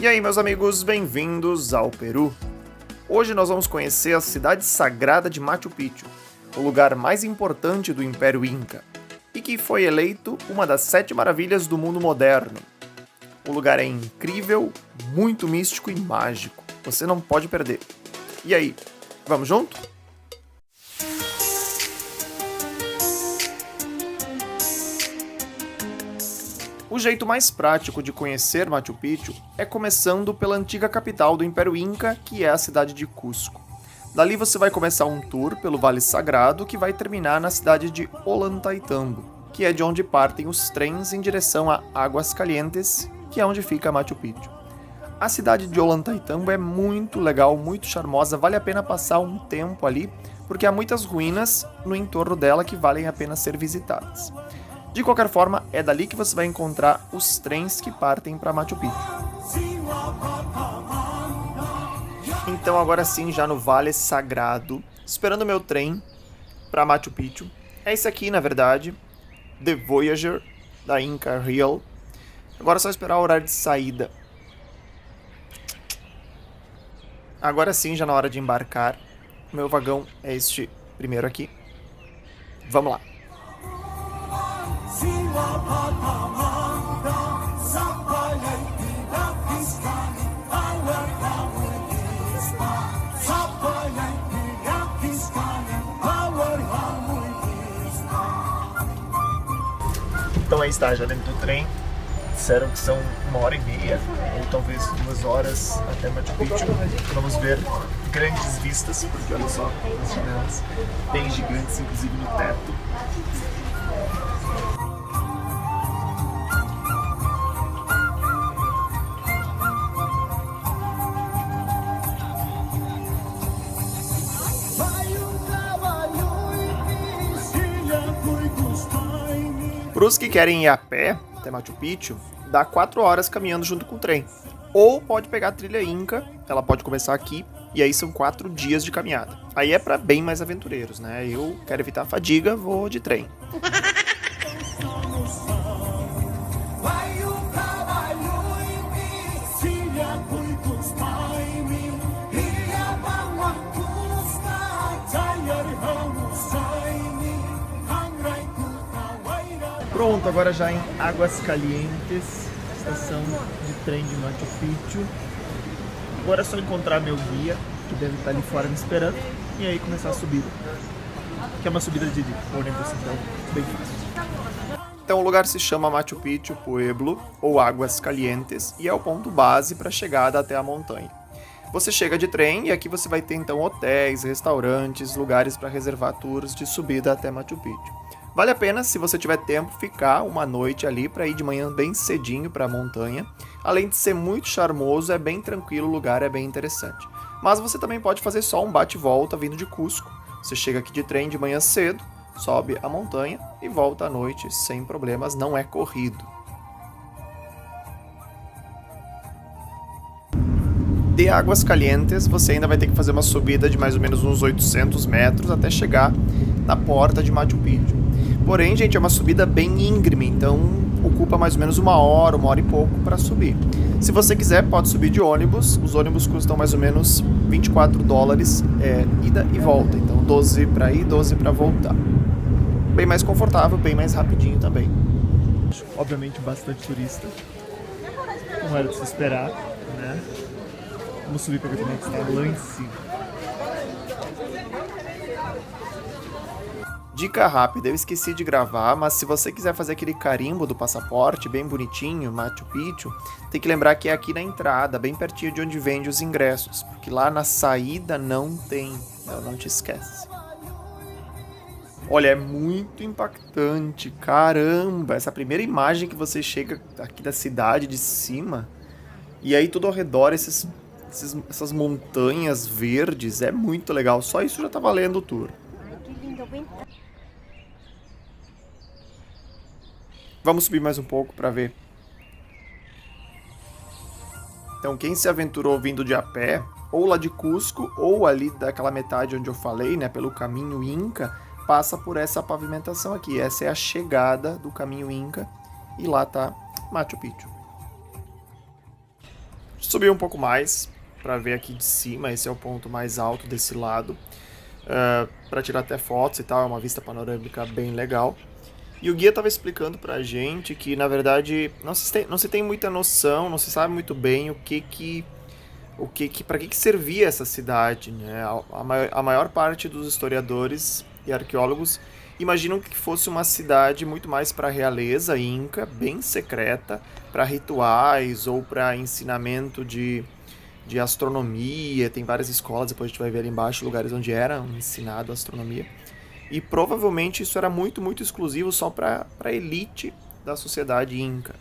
E aí, meus amigos, bem-vindos ao Peru. Hoje nós vamos conhecer a cidade sagrada de Machu Picchu, o lugar mais importante do Império Inca, e que foi eleito uma das 7 maravilhas do mundo moderno. O lugar é incrível, muito místico e mágico. Você não pode perder. E aí, vamos junto? O jeito mais prático de conhecer Machu Picchu é começando pela antiga capital do Império Inca, que é a cidade de Cusco. Dali você vai começar um tour pelo Vale Sagrado, que vai terminar na cidade de Ollantaytambo, que é de onde partem os trens em direção a Águas Calientes, que é onde fica Machu Picchu. A cidade de Ollantaytambo é muito legal, muito charmosa, vale a pena passar um tempo ali, porque há muitas ruínas no entorno dela que valem a pena ser visitadas. De qualquer forma, é dali que você vai encontrar os trens que partem para Machu Picchu. Então agora sim, já no Vale Sagrado, esperando o meu trem para Machu Picchu. É esse aqui, na verdade, The Voyager, da Inca Rail. Agora é só esperar o horário de saída. Agora sim, já na hora de embarcar. O meu vagão é este primeiro aqui. Vamos lá. Então aí está, já dentro do trem. Disseram que são 1h30 ou talvez 2 horas até Machu Picchu. Vamos ver grandes vistas, porque olha só as janelas bem gigantes, inclusive no teto. Para os que querem ir a pé até Machu Picchu, dá 4 horas caminhando junto com o trem. Ou pode pegar a trilha Inca, ela pode começar aqui, e aí são 4 dias de caminhada. Aí é para bem mais aventureiros, né? Eu quero evitar a fadiga, vou de trem. Pronto, agora já em Águas Calientes, estação de trem de Machu Picchu. Agora é só encontrar meu guia, que deve estar ali fora me esperando, e aí começar a subida. Que é uma subida de ônibus, então bem fácil. Então o lugar se chama Machu Picchu Pueblo, ou Águas Calientes, e é o ponto base para a chegada até a montanha. Você chega de trem e aqui você vai ter então hotéis, restaurantes, lugares para reservar tours de subida até Machu Picchu. Vale a pena, se você tiver tempo, ficar uma noite ali para ir de manhã bem cedinho para a montanha. Além de ser muito charmoso, é bem tranquilo o lugar, é bem interessante. Mas você também pode fazer só um bate-volta vindo de Cusco. Você chega aqui de trem de manhã cedo, sobe a montanha e volta à noite sem problemas, não é corrido. De Águas Calientes, você ainda vai ter que fazer uma subida de mais ou menos uns 800 metros até chegar na porta de Machu Picchu. Porém, gente, é uma subida bem íngreme, então ocupa mais ou menos 1 hora, 1 hora e pouco para subir. Se você quiser, pode subir de ônibus. Os ônibus custam mais ou menos 24 dólares, ida e volta. Então 12 para ir, 12 para voltar. Bem mais confortável, bem mais rapidinho também. Obviamente bastante turista. Não era de se esperar, né? Vamos subir para ver como é que está lá em cima. Dica rápida, eu esqueci de gravar, mas se você quiser fazer aquele carimbo do passaporte bem bonitinho, Machu Picchu, tem que lembrar que é aqui na entrada, bem pertinho de onde vende os ingressos, porque lá na saída não tem, não te esquece. Olha, é muito impactante, caramba, essa primeira imagem que você chega aqui da cidade de cima, e aí tudo ao redor, essas montanhas verdes, é muito legal, só isso já tá valendo o tour. Vamos subir mais um pouco para ver. Então, quem se aventurou vindo de a pé, ou lá de Cusco, ou ali daquela metade onde eu falei, né, pelo caminho Inca, passa por essa pavimentação aqui. Essa é a chegada do caminho Inca e lá tá Machu Picchu. subir um pouco mais para ver aqui de cima. Esse é o ponto mais alto desse lado, para tirar até fotos e tal. É uma vista panorâmica bem legal. E o guia estava explicando pra gente que, na verdade, não se tem muita noção, não se sabe muito bem para que servia essa cidade, né? A maior parte dos historiadores e arqueólogos imaginam que fosse uma cidade muito mais para a realeza inca, bem secreta, para rituais ou para ensinamento de astronomia. Tem várias escolas, depois a gente vai ver ali embaixo lugares onde era ensinado astronomia. E provavelmente isso era muito, muito exclusivo só para a elite da sociedade inca.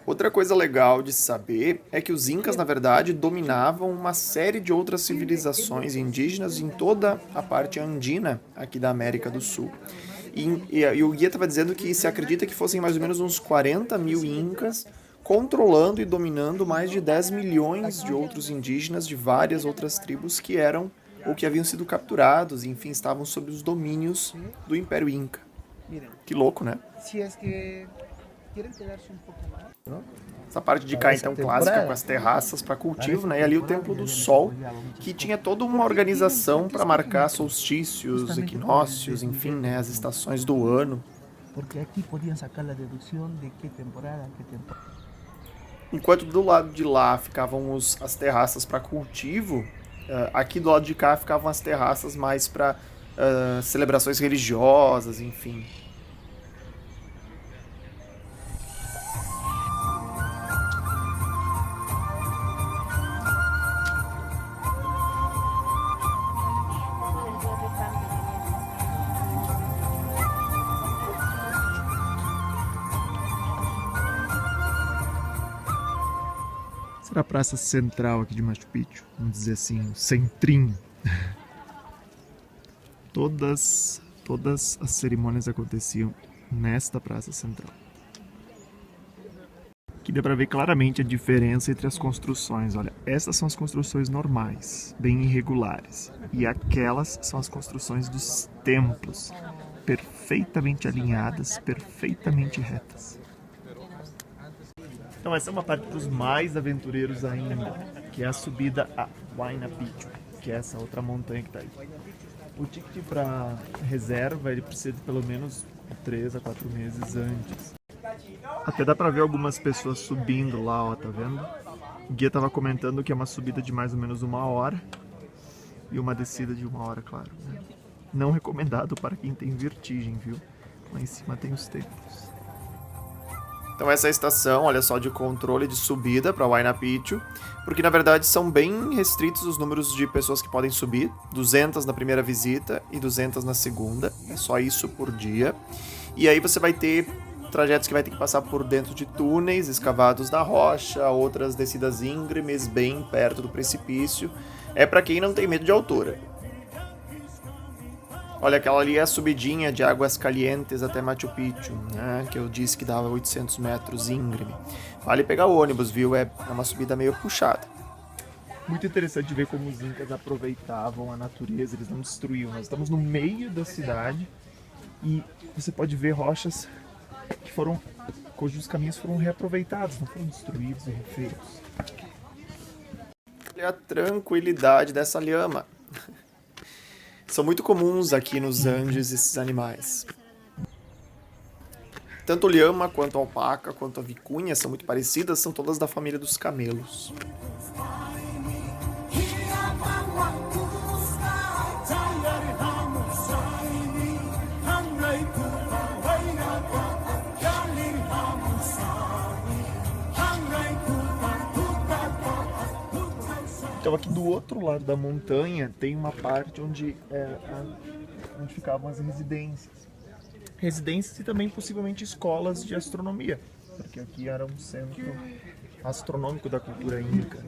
Outra coisa legal de saber é que os incas, na verdade, dominavam uma série de outras civilizações indígenas em toda a parte andina aqui da América do Sul. E o guia estava dizendo que se acredita que fossem mais ou menos uns 40 mil incas controlando e dominando mais de 10 milhões de outros indígenas de várias outras tribos que eram ou que haviam sido capturados, e, enfim, estavam sob os domínios do Império Inca. Que louco, né? Essa parte de cá, então, clássica, com as terraças para cultivo, né? E ali o Templo do Sol, que tinha toda uma organização para marcar solstícios, equinócios, enfim, né? As estações do ano. Porque aqui podiam sacar a dedução de que temporada, Enquanto do lado de lá ficavam as terraças para cultivo, aqui do lado de cá ficavam as terraças mais para celebrações religiosas, enfim. Essa era a praça central aqui de Machu Picchu, vamos dizer assim, o centrinho. Todas as cerimônias aconteciam nesta praça central. Aqui dá para ver claramente a diferença entre as construções. Olha, essas são as construções normais, bem irregulares. E aquelas são as construções dos templos, perfeitamente alinhadas, perfeitamente retas. Então essa é uma parte para os mais aventureiros ainda, que é a subida a Huayna Picchu, que é essa outra montanha que está aí. O ticket para reserva, ele precisa de pelo menos 3 a 4 meses antes. Até dá para ver algumas pessoas subindo lá, ó, tá vendo? O guia estava comentando que é uma subida de mais ou menos 1 hora e uma descida de 1 hora, claro, né? Não recomendado para quem tem vertigem, viu? Lá em cima tem os templos. Então essa é a estação, olha só, de controle de subida para Huayna Picchu, porque na verdade são bem restritos os números de pessoas que podem subir, 200 na primeira visita e 200 na segunda, é só isso por dia. E aí você vai ter trajetos que vai ter que passar por dentro de túneis escavados na rocha, outras descidas íngremes bem perto do precipício, é para quem não tem medo de altura. Olha, aquela ali é a subidinha de Águas Calientes até Machu Picchu, né? Que eu disse que dava 800 metros íngreme. Vale pegar o ônibus, viu? É uma subida meio puxada. Muito interessante ver como os incas aproveitavam a natureza, eles não destruíam. Nós estamos no meio da cidade e você pode ver rochas cujos caminhos foram reaproveitados, não foram destruídos e refeitos. Olha a tranquilidade dessa lhama. São muito comuns aqui nos Andes esses animais. Tanto lhama, quanto alpaca, quanto a vicunha são muito parecidas, são todas da família dos camelos. Então aqui do outro lado da montanha tem uma parte onde ficavam as residências. Residências e também possivelmente escolas de astronomia, porque aqui era um centro astronômico da cultura inca.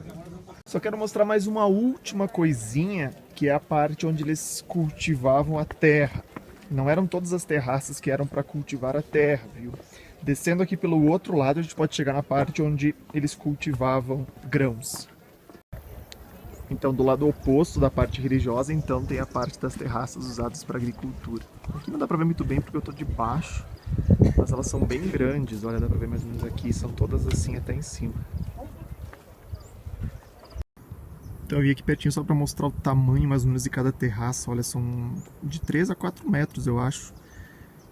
Só quero mostrar mais uma última coisinha, que é a parte onde eles cultivavam a terra. Não eram todas as terraças que eram para cultivar a terra, viu? Descendo aqui pelo outro lado a gente pode chegar na parte onde eles cultivavam grãos. Então, do lado oposto da parte religiosa, então tem a parte das terraças usadas para agricultura. Aqui não dá para ver muito bem porque eu estou de baixo, mas elas são bem grandes, olha, dá pra ver mais ou menos aqui, são todas assim até em cima. Então eu vim aqui pertinho só pra mostrar o tamanho mais ou menos de cada terraça, olha, são de 3 a 4 metros eu acho.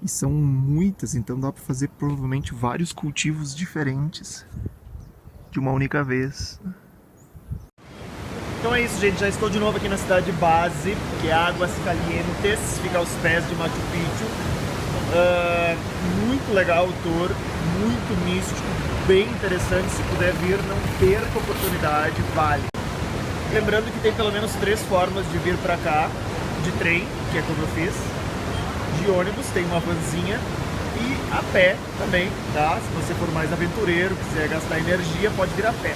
E são muitas, então dá pra fazer provavelmente vários cultivos diferentes de uma única vez. Então é isso, gente, já estou de novo aqui na cidade base, que é Águas Calientes, fica aos pés de Machu Picchu. Muito legal o tour, muito místico, bem interessante, se puder vir, não perca a oportunidade, vale. Lembrando que tem pelo menos 3 formas de vir pra cá, de trem, que é como eu fiz, de ônibus, tem uma vanzinha, e a pé também, tá? Se você for mais aventureiro, quiser gastar energia, pode vir a pé.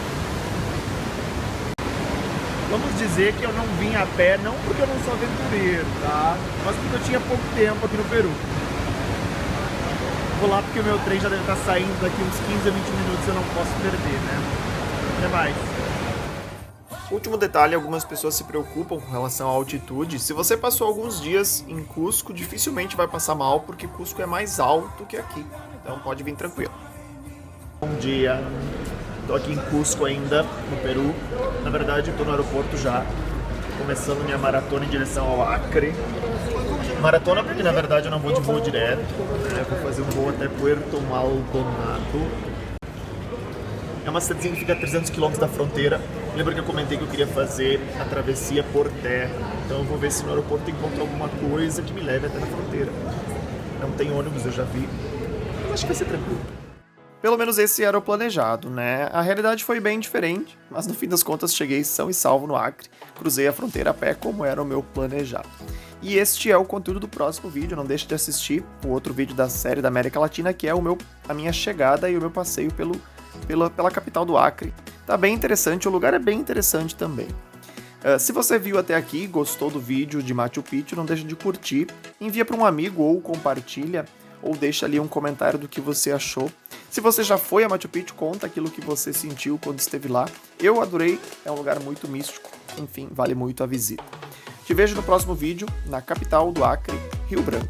Vamos dizer que eu não vim a pé, não porque eu não sou aventureiro, tá? Mas porque eu tinha pouco tempo aqui no Peru. Vou lá porque o meu trem já deve estar saindo daqui uns 15 a 20 minutos, eu não posso perder, né? Até mais. Último detalhe, algumas pessoas se preocupam com relação à altitude. Se você passou alguns dias em Cusco, dificilmente vai passar mal, porque Cusco é mais alto que aqui. Então pode vir tranquilo. Bom dia. Tô aqui em Cusco ainda, no Peru. Na verdade, tô no aeroporto já, começando minha maratona em direção ao Acre. Maratona porque, na verdade, eu não vou de voo direto. Eu vou fazer um voo até Puerto Maldonado. É uma cidadezinha que fica a 300 km da fronteira. Lembra que eu comentei que eu queria fazer a travessia por terra. Então eu vou ver se no aeroporto encontro alguma coisa que me leve até na fronteira. Não tem ônibus, eu já vi. Mas acho que vai ser tranquilo. Pelo menos esse era o planejado, né? A realidade foi bem diferente, mas no fim das contas cheguei são e salvo no Acre, cruzei a fronteira a pé como era o meu planejado. E este é o conteúdo do próximo vídeo, não deixe de assistir o outro vídeo da série da América Latina, que é a minha chegada e o meu passeio pela capital do Acre. Tá bem interessante, o lugar é bem interessante também. Se você viu até aqui e gostou do vídeo de Machu Picchu, não deixe de curtir, envia para um amigo ou compartilha, ou deixa ali um comentário do que você achou. Se você já foi a Machu Picchu, conta aquilo que você sentiu quando esteve lá. Eu adorei, é um lugar muito místico, enfim, vale muito a visita. Te vejo no próximo vídeo, na capital do Acre, Rio Branco.